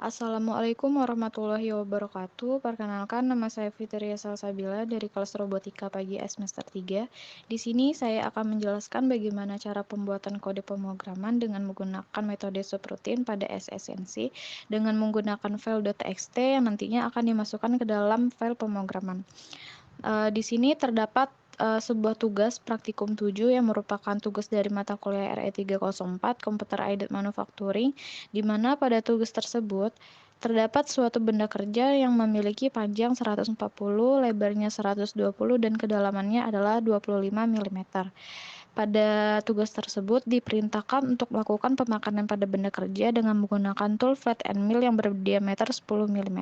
Assalamualaikum warahmatullahi wabarakatuh. Perkenalkan, nama saya Fitria Salsabila dari kelas Robotika Pagi S semester 3. Di sini saya akan menjelaskan bagaimana cara pembuatan kode pemrograman dengan menggunakan metode subroutine pada SSNC dengan menggunakan file.txt yang nantinya akan dimasukkan ke dalam file pemrograman. Di sini terdapat sebuah tugas praktikum 7 yang merupakan tugas dari mata kuliah RE 304 Computer Aided Manufacturing, di mana pada tugas tersebut terdapat suatu benda kerja yang memiliki panjang 140, lebarnya 120, dan kedalamannya adalah 25 mm. Pada tugas tersebut diperintahkan untuk melakukan pemakanan pada benda kerja dengan menggunakan tool flat end mill yang berdiameter 10 mm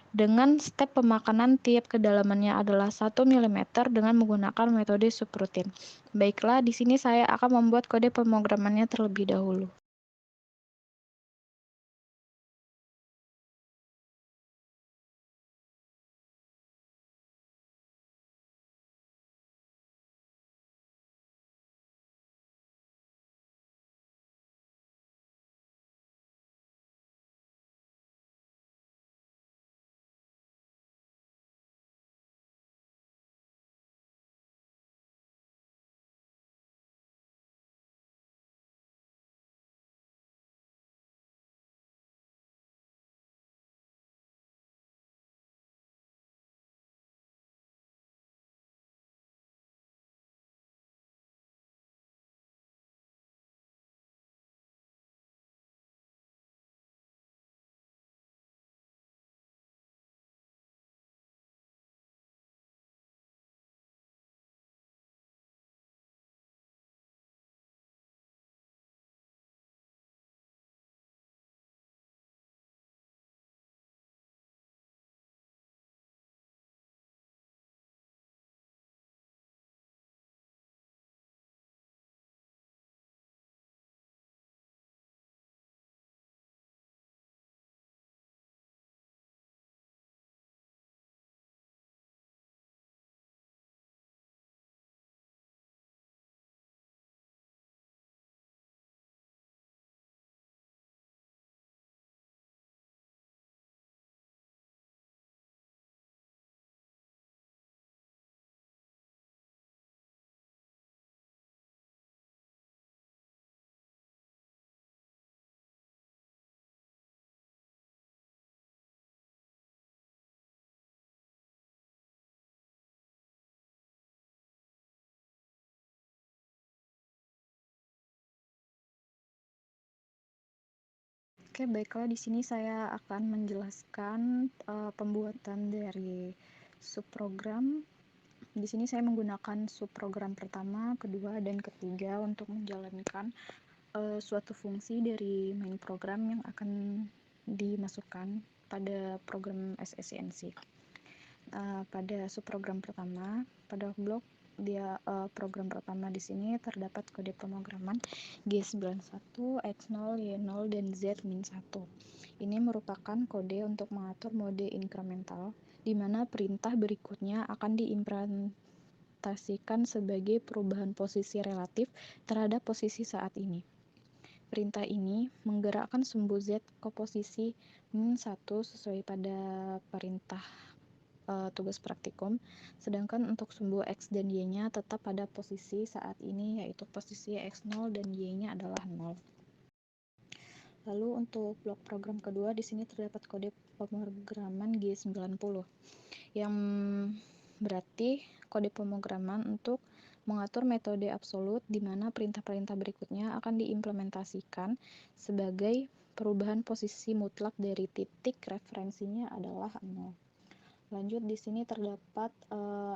dengan step pemakanan tiap kedalamannya adalah 1 mm dengan menggunakan metode subroutine. Baiklah, di sini saya akan membuat kode pemrogramannya terlebih dahulu. Oke, baiklah, di sini saya akan menjelaskan pembuatan dari subprogram. Di sini saya menggunakan subprogram pertama, kedua, dan ketiga untuk menjalankan suatu fungsi dari main program yang akan dimasukkan pada program SSNC. Pada subprogram pertama, pada blok program pertama di sini terdapat kode pemrograman G91, X0, Y0, dan Z-1. Ini merupakan kode untuk mengatur mode incremental, di mana perintah berikutnya akan diimplementasikan sebagai perubahan posisi relatif terhadap posisi saat ini. Perintah ini menggerakkan sumbu Z ke posisi -1 sesuai pada perintah tugas praktikum, sedangkan untuk sumbu X dan Y-nya tetap pada posisi saat ini, yaitu posisi X0 dan Y-nya adalah 0. Lalu untuk blok program kedua, di sini terdapat kode pemrograman G90, yang berarti kode pemrograman untuk mengatur metode absolut, di mana perintah-perintah berikutnya akan diimplementasikan sebagai perubahan posisi mutlak dari titik referensinya adalah 0. Lanjut, di sini terdapat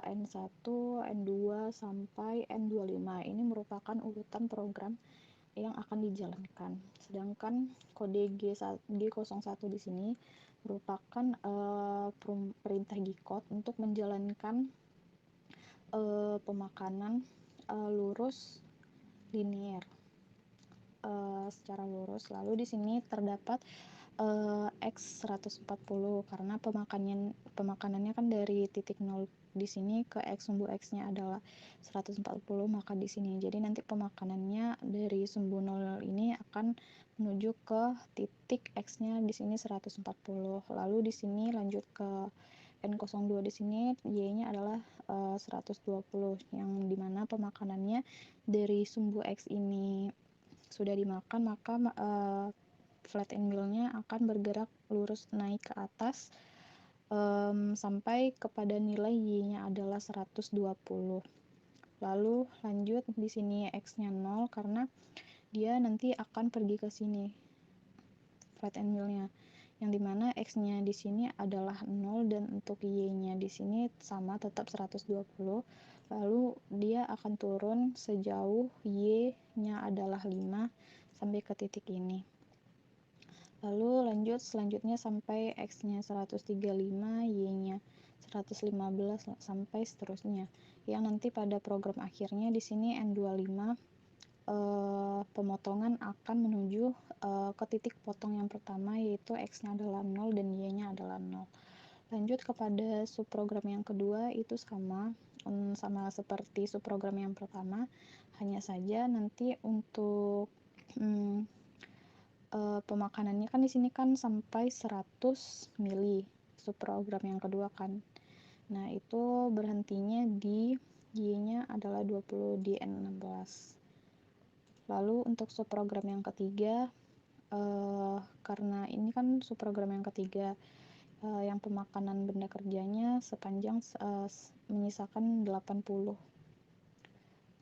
N1, N2 sampai N25. Ini merupakan urutan program yang akan dijalankan. Sedangkan kode G01 di sini merupakan perintah G-code untuk menjalankan pemakanan lurus linear secara lurus. Lalu di sini terdapat X140 karena pemakanannya kan dari titik 0 di sini ke X, sumbu X-nya adalah 140, maka di sini. Jadi nanti pemakanannya dari sumbu 0 ini akan menuju ke titik X-nya di sini 140. Lalu di sini lanjut ke N02, di sini Y-nya adalah 120, yang dimana pemakanannya dari sumbu X ini sudah dimakan, maka flat end mill-nya akan bergerak lurus naik ke atas sampai kepada nilai Y-nya adalah 120. Lalu lanjut di sini X-nya 0 karena dia nanti akan pergi ke sini flat end mill-nya, yang dimana X-nya di sini adalah 0 dan untuk Y-nya di sini sama tetap 120. Lalu dia akan turun sejauh Y-nya adalah 5 sampai ke titik ini. Lalu lanjut selanjutnya sampai X-nya 135, Y-nya 115 sampai seterusnya. Yang nanti pada program akhirnya di sini N25 pemotongan akan menuju ke titik potong yang pertama, yaitu X-nya adalah 0 dan Y-nya adalah 0. Lanjut kepada subprogram yang kedua, itu sama seperti subprogram yang pertama, hanya saja nanti untuk pemakanannya kan di sini kan sampai 100 mili subprogram yang kedua kan. Nah, itu berhentinya di Y-nya adalah 20 di N16. Lalu untuk subprogram yang ketiga, karena ini kan subprogram yang ketiga, yang pemakanan benda kerjanya sepanjang menyisakan 80.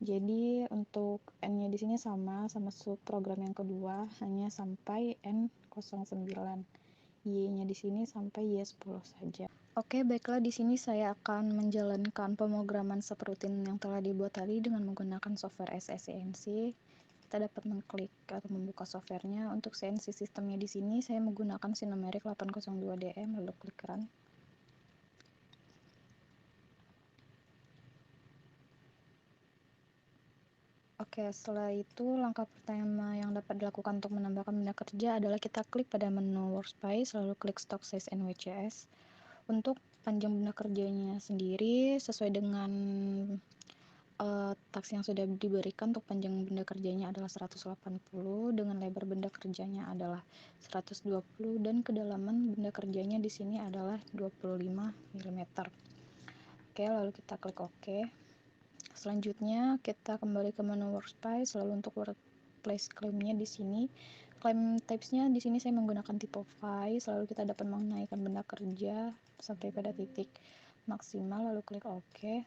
Jadi untuk N-nya di sini sama subprogram yang kedua, hanya sampai N09. Y-nya di sini sampai Y10 saja. Oke, baiklah, di sini saya akan menjalankan pemrograman subrutin yang telah dibuat tadi dengan menggunakan software SSCNC. Kita dapat mengklik atau membuka softwarenya. Untuk CNC sistemnya di sini saya menggunakan Sinomeric 802DM, lalu klik Run. Oke, setelah itu langkah pertama yang dapat dilakukan untuk menambahkan benda kerja adalah kita klik pada menu Workspace, lalu klik Stock Size NWCS. Untuk panjang benda kerjanya sendiri sesuai dengan taks yang sudah diberikan, untuk panjang benda kerjanya adalah 180, dengan lebar benda kerjanya adalah 120, dan kedalaman benda kerjanya di sini adalah 25 mm. Oke, lalu kita klik OK. Selanjutnya kita kembali ke menu Workspace, lalu untuk Workplace claim-nya di sini, claim types-nya di sini saya menggunakan type of file, lalu kita dapat menaikkan benda kerja sampai pada titik maksimal, lalu klik OK.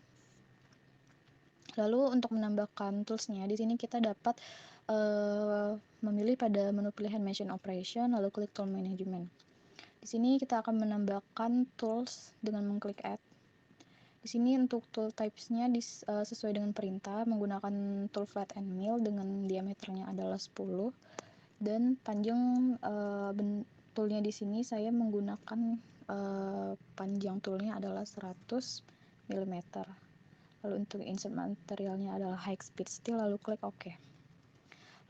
Lalu untuk menambahkan tools-nya di sini kita dapat memilih pada menu pilihan Machine Operation, lalu klik Tool Management. Di sini kita akan menambahkan tools dengan mengklik Add. Di sini untuk tool types-nya sesuai dengan perintah, menggunakan tool flat end mill dengan diameternya adalah 10, dan panjang toolnya di sini saya menggunakan panjang toolnya adalah 100 mm. Lalu untuk insert materialnya adalah high speed steel, lalu klik OK.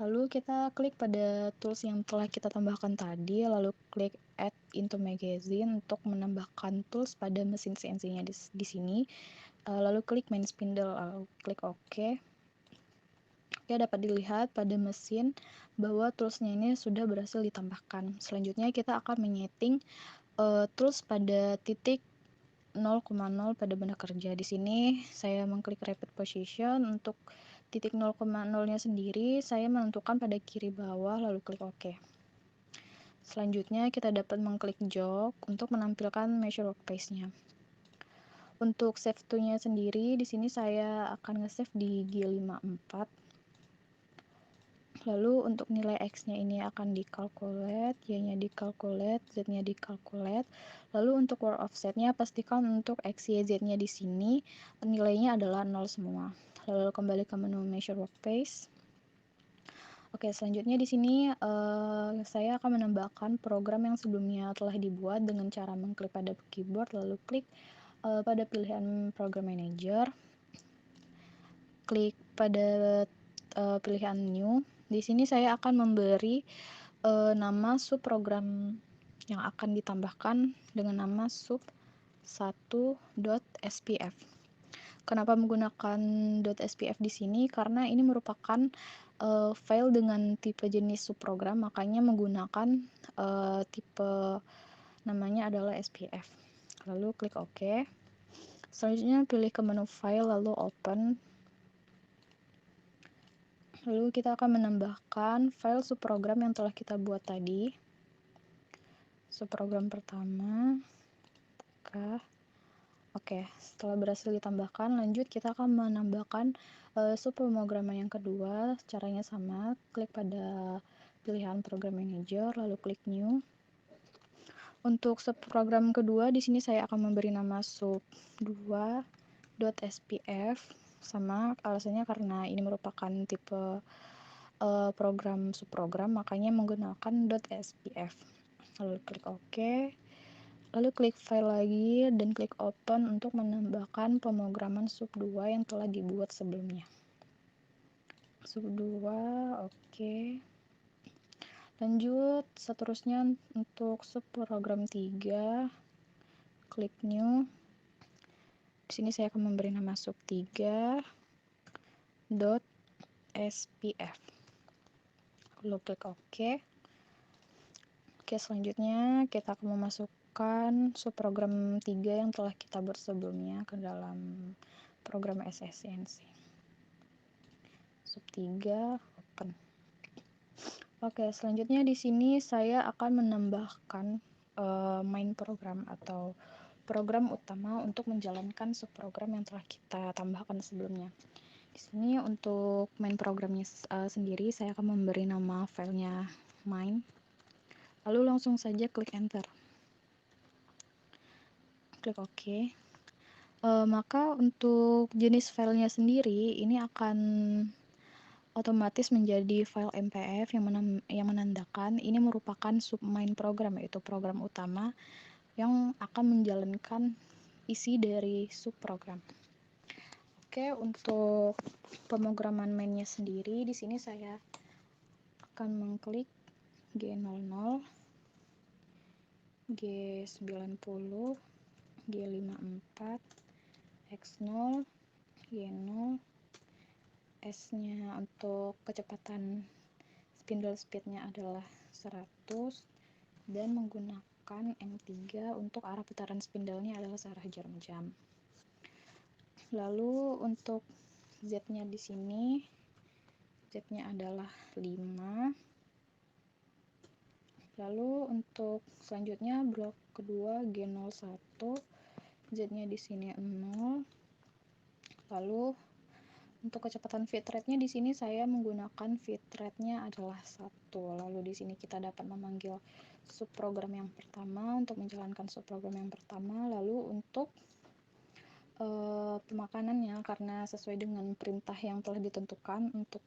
Lalu kita klik pada tools yang telah kita tambahkan tadi, lalu klik Add into Magazine untuk menambahkan tools pada mesin CNC-nya di sini. Lalu klik Main Spindle, lalu klik OK. Oke, dapat dilihat pada mesin bahwa toolsnya ini sudah berhasil ditambahkan. Selanjutnya kita akan menyeting tools pada titik 0,0 pada benda kerja. Di sini saya mengklik repeat position. Untuk titik 0,0-nya sendiri saya menentukan pada kiri bawah, lalu klik OK. Selanjutnya kita dapat mengklik jog untuk menampilkan measure workpiece-nya. Untuk save to-nya sendiri di sini saya akan nge-save di G54. Lalu untuk nilai X-nya ini akan dikalkulate, Y-nya dikalkulate, Z-nya dikalkulate. Lalu untuk work offset-nya pastikan untuk X, Y, Z-nya di sini nilainya adalah 0 semua. Lalu kembali ke menu Measure Workpiece. Oke, selanjutnya di sini saya akan menambahkan program yang sebelumnya telah dibuat dengan cara mengklik pada keyboard, lalu klik pada pilihan Program Manager, klik pada pilihan New. Di sini saya akan memberi nama subprogram yang akan ditambahkan dengan nama sub 1.spf. Kenapa menggunakan .spf di sini? Karena ini merupakan file dengan tipe jenis subprogram, makanya menggunakan tipe namanya adalah SPF. Lalu klik OK. Selanjutnya pilih ke menu file lalu open. Lalu kita akan menambahkan file subprogram yang telah kita buat tadi. Subprogram pertama. Oke, setelah berhasil ditambahkan, lanjut kita akan menambahkan subpemrograman yang kedua. Caranya sama, klik pada pilihan program manager, lalu klik new. Untuk subprogram kedua, di sini saya akan memberi nama sub2.spf. Sama, alasannya karena ini merupakan tipe program subprogram, makanya menggunakan .spf. Lalu klik OK. Lalu klik file lagi dan klik open untuk menambahkan pemrograman sub2 yang telah dibuat sebelumnya. Sub2, oke. Lanjut, seterusnya untuk subprogram 3, klik new. Di sini saya akan memberi nama sub3.spf. Lalu klik OK. Oke, selanjutnya kita akan memasukkan subprogram 3 yang telah kita buat sebelumnya ke dalam program SSCNC. Sub 3 open. Oke, selanjutnya di sini saya akan menambahkan main program atau program utama untuk menjalankan subprogram yang telah kita tambahkan sebelumnya. Di sini untuk main programnya sendiri saya akan memberi nama filenya main. Lalu langsung saja klik enter. Klik OK. Maka untuk jenis filenya sendiri ini akan otomatis menjadi file MPF yang menandakan ini merupakan submain program, yaitu program utama yang akan menjalankan isi dari subprogram. Oke, untuk pemrograman mainnya sendiri di sini saya akan mengklik G00, G90, G54, X0, Y0, S-nya untuk kecepatan spindle speed-nya adalah 100 dan menggunakan M3 untuk arah putaran spindle-nya adalah searah jarum jam. Lalu untuk Z-nya di sini, Z-nya adalah 5. Lalu untuk selanjutnya blok kedua G01, Z-nya di sini 0. Lalu untuk kecepatan feed rate-nya di sini saya menggunakan feed rate-nya adalah 1. Lalu di sini kita dapat memanggil subprogram yang pertama untuk menjalankan subprogram yang pertama. Lalu untuk pemakanannya, karena sesuai dengan perintah yang telah ditentukan, untuk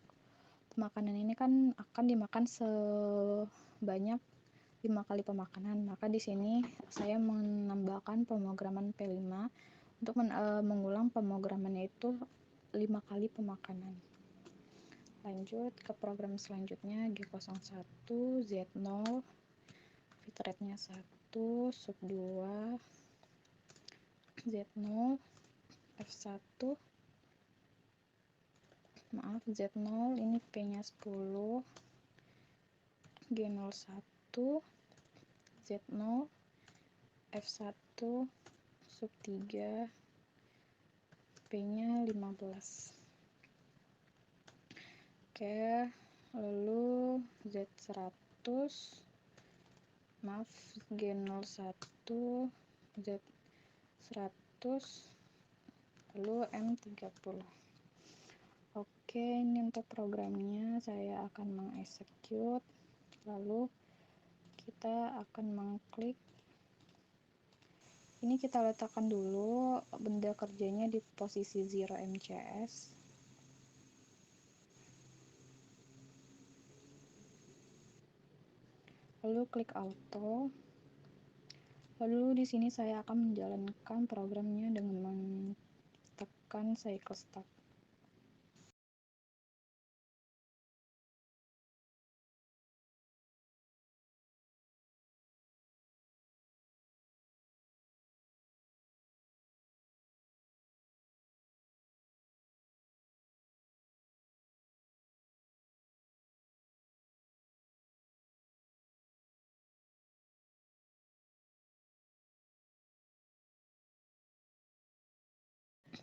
pemakanan ini kan akan dimakan sebanyak 5 kali pemakanan. Maka di sini saya menambahkan pemrograman P5 untuk mengulang pemrogramannya itu 5 kali pemakanan. Lanjut ke program selanjutnya, G01, Z0, feed rate-nya 1, sub 2, Z0, F1, maaf, Z0 ini P-nya 10, G01, Z0, F1, sub 3, P-nya 15. Oke, lalu Z100, maaf, G01, Z100, lalu M30. Oke, ini untuk programnya saya akan mengeksekut, lalu kita akan mengklik. Ini kita letakkan dulu benda kerjanya di posisi 0 MCS. Lalu klik auto. Lalu di sini saya akan menjalankan programnya dengan menekan cycle start.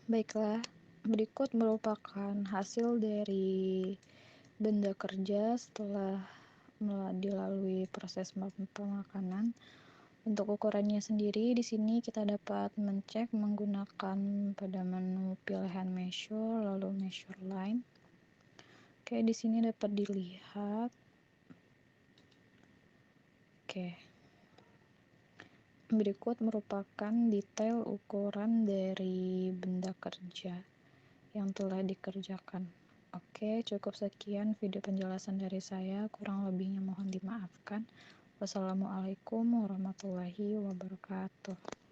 Baiklah, berikut merupakan hasil dari benda kerja setelah dilalui proses pemakanan. Untuk ukurannya sendiri, di sini kita dapat mencek menggunakan pada menu pilihan measure, lalu measure line. Oke, di sini dapat dilihat. Oke. Berikut merupakan detail ukuran dari benda kerja yang telah dikerjakan. Oke, cukup sekian video penjelasan dari saya. Kurang lebihnya mohon dimaafkan. Wassalamualaikum warahmatullahi wabarakatuh.